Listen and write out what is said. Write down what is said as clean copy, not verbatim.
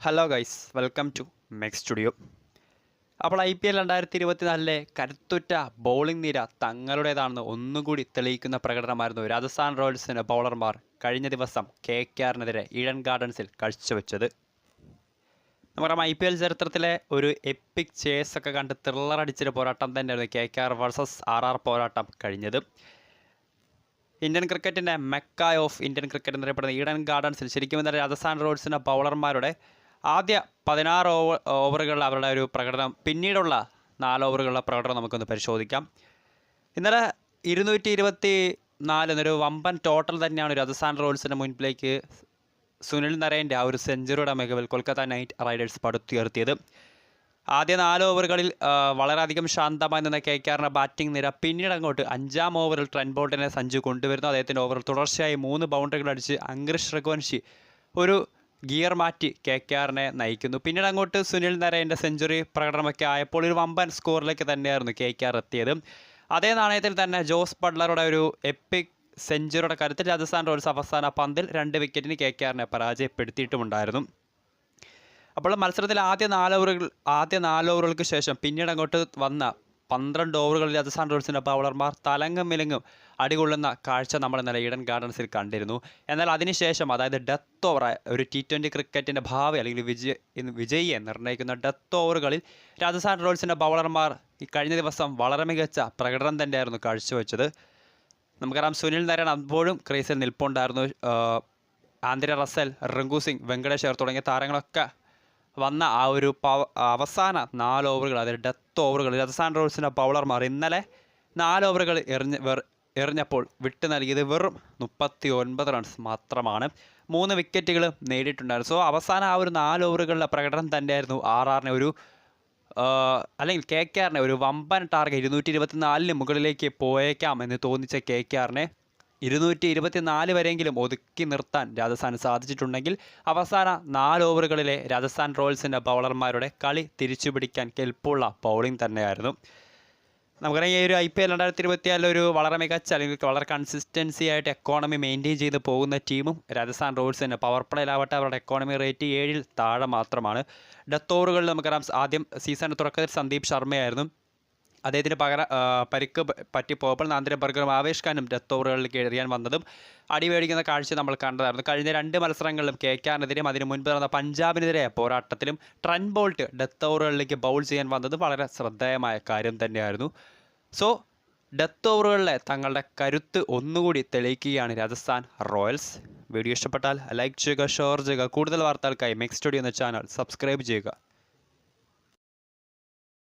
Hello guys, welcome to Mech Studio. അപ്പോൾ IPL 2024 കരുത്തുറ്റ bowling നിര തങ്ങളുടേതാണെന്ന് ഒന്നുകൂടി തെളിയിക്കുന്ന പ്രകടനമായിരുന്നു രാജസ്ഥാൻ റോയൽസിൻ്റെ ബൗളർമാർ കഴിഞ്ഞ ദിവസം KKRനെതിരെ ഈഡൻ ഗാർഡൻസിൽ കാഴ്ചവെച്ചത്. നമുക്കറിയാം, IPL ചരിത്രത്തിലെ ഒരു എപ്പിക് ചേസൊക്കെ കണ്ട് ത്രില്ലറടിച്ചൊരു പോരാട്ടം തന്നെയായിരുന്നു KKR വേഴ്സസ് RR പോരാട്ടം കഴിഞ്ഞത്. ഇന്ത്യൻ ക്രിക്കറ്റിൻ്റെ മെക്ക ഓഫ് ഇന്ത്യൻ ക്രിക്കറ്റ് എന്നറിയപ്പെടുന്ന ഈഡൻ ഗാർഡൻസിൽ ശരിക്കും ഇന്നലെ രാജസ്ഥാൻ റോയൽസിൻ്റെ ബൗളർമാരുടെ ആദ്യ 16 ഓവറുകളിൽ അവരുടെ ഒരു പ്രകടനം, പിന്നീടുള്ള 4 ഓവറുകളുടെ പ്രകടനം നമുക്കൊന്ന് പരിശോധിക്കാം. ഇന്നലെ 224 എന്നൊരു വമ്പൻ ടോട്ടൽ തന്നെയാണ് രാജസ്ഥാൻ റോയൽസിൻ്റെ മുൻപിലേക്ക് സുനിൽ നരേൻ്റെ ആ ഒരു സെഞ്ചുറിയുടെ മികവിൽ കൊൽക്കത്ത നൈറ്റ് റൈഡേഴ്സ് പടുത്തുയർത്തിയത്. ആദ്യ 4 ഓവറുകളിൽ വളരെയധികം ശാന്തമായി നിന്ന KKRന്റെ ബാറ്റിംഗ് നിര പിന്നീട് അങ്ങോട്ട് 5-ാം ഓവറിൽ ട്രെന്റ് ബോൾട്ടിനെ സഞ്ജു കൊണ്ടുവരുന്നു. അദ്ദേഹത്തിൻ്റെ ഓവറിൽ തുടർച്ചയായി 3 ബൗണ്ടറികൾ അടിച്ച് അംഗ്രിഷ് രഘുവൻഷി ഒരു ഗിയർ മാറ്റി KKRനെ നയിക്കുന്നു. പിന്നീട് അങ്ങോട്ട് സുനിൽ നരേൻ്റെ സെഞ്ചുറി പ്രകടനമൊക്കെ ആയപ്പോൾ ഒരു വമ്പൻ സ്കോറിലേക്ക് തന്നെയായിരുന്നു KKR എത്തിയത്. അതേ നാണയത്തിൽ തന്നെ ജോസ് ബട്ട്ലറുടെ ഒരു എപ്പിക് സെഞ്ചുറിയുടെ കരുത്തിൽ രാജസ്ഥാൻ റോയൽസ് അവസാന പന്തിൽ 2 വിക്കറ്റിന് KKRനെ പരാജയപ്പെടുത്തിയിട്ടുമുണ്ടായിരുന്നു. അപ്പോൾ മത്സരത്തിൽ ആദ്യ 4 ഓവറുകൾക്ക് ശേഷം പിന്നീട് അങ്ങോട്ട് വന്ന 12 ഓവറുകളിൽ രാജസ്ഥാൻ റോയൽസിൻ്റെ ബൗളർമാർ തലങ്ങും വിലങ്ങും അടികൊള്ളുന്ന കാഴ്ച നമ്മൾ ഇന്നലെ ഈഡൻ ഗാർഡൻസിൽ കണ്ടിരുന്നു. എന്നാൽ അതിനുശേഷം, അതായത് ഡെത്ത് ഓവർ, ഒരു T20 ക്രിക്കറ്റിൻ്റെ ഭാവി അല്ലെങ്കിൽ വിജയിയെ നിർണ്ണയിക്കുന്ന ഡെത്ത് ഓവറുകളിൽ രാജസ്ഥാൻ റോയൽസിൻ്റെ ബൗളർമാർ ഈ കഴിഞ്ഞ ദിവസം വളരെ മികച്ച പ്രകടനം തന്നെയായിരുന്നു കാഴ്ചവെച്ചത്. നമുക്കറിയാം, സുനിൽ നരേൻ അപ്പോഴും ക്രീസിൽ നിൽപ്പുണ്ടായിരുന്നു. ആന്ദ്രെ റസൽ, റിങ്കു സിംഗ്, വെങ്കടേഷ് തുടങ്ങിയ താരങ്ങളൊക്കെ വന്ന ആ ഒരു അവസാന 4 ഓവറുകൾ, അതായത് ഡെത്ത് ഓവറുകൾ, രാജസ്ഥാൻ റോയൽസിൻ്റെ ബൗളർമാർ ഇന്നലെ 4 ഓവറുകൾ എറിഞ്ഞപ്പോൾ വിട്ടു നൽകിയത് വെറും 39 റൺസ് മാത്രമാണ്. 3 വിക്കറ്റുകൾ നേടിയിട്ടുണ്ടായിരുന്നു. സോ അവസാന ആ ഒരു 4 ഓവറുകളിലെ പ്രകടനം തന്നെയായിരുന്നു RRനെ അല്ലെങ്കിൽ KKRനെ ഒരു വമ്പൻ ടാർഗറ്റ് 224 മുകളിലേക്ക് പോയേക്കാം എന്ന് തോന്നിച്ച KKRനെ 224 വരെയെങ്കിലും ഒതുക്കി നിർത്താൻ രാജസ്ഥാന് സാധിച്ചിട്ടുണ്ടെങ്കിൽ അവസാന 4 ഓവറുകളിലെ രാജസ്ഥാൻ റോയൽസിൻ്റെ ബൗളർമാരുടെ കളി തിരിച്ചുപിടിക്കാൻ കെൽപ്പുള്ള ബൗളിംഗ് തന്നെയായിരുന്നു. നമുക്കറിയാം, ഈ ഒരു IPL 2024 ഒരു വളരെ മികച്ച അല്ലെങ്കിൽ വളരെ കൺസിസ്റ്റൻസി ആയിട്ട് എക്കോണമി മെയിൻറ്റെയിൻ ചെയ്ത് പോകുന്ന ടീമും രാജസ്ഥാൻ റോയൽസിൻ്റെ പവർ പ്ലേയിലാവട്ടെ അവരുടെ എക്കോണമി റേറ്റ് 7-ൽ താഴെ മാത്രമാണ്. ഡെത്ത് ഓവറുകളിൽ നമുക്കറിയാം, ആദ്യം സീസണിൻ്റെ തുടക്കത്തിൽ സന്ദീപ് ശർമ്മയായിരുന്നു. അദ്ദേഹത്തിന് പരിക്ക് പറ്റിപ്പോയപ്പോൾ നാന്ദ്രെ ബർഗറും ആവേശ് ഖാനും ഡെത്ത് ഓവറുകളിലേക്ക് എറിയാൻ വന്നതും അടിവേടിക്കുന്ന കാഴ്ച നമ്മൾ കണ്ടതായിരുന്നു. കഴിഞ്ഞ 2 മത്സരങ്ങളിലും KKRനെതിരെയും അതിന് മുൻപ് നടന്ന പഞ്ചാബിനെതിരെ പോരാട്ടത്തിലും ട്രെന്റ് ബോൾട്ട് ഡെത്ത് ഓവറുകളിലേക്ക് ബൗൾ ചെയ്യാൻ വന്നത് വളരെ ശ്രദ്ധേയമായ കാര്യം തന്നെയായിരുന്നു. സോ ഡെത്ത് ഓവറുകളിലെ തങ്ങളുടെ കരുത്ത് ഒന്നുകൂടി തെളിയിക്കുകയാണ് രാജസ്ഥാൻ റോയൽസ്. വീഡിയോ ഇഷ്ടപ്പെട്ടാൽ ലൈക്ക് ചെയ്യുക, ഷെയർ ചെയ്യുക. കൂടുതൽ വാർത്തകൾക്കായി മെക് സ്റ്റുഡിയോ എന്ന ചാനൽ സബ്സ്ക്രൈബ് ചെയ്യുക.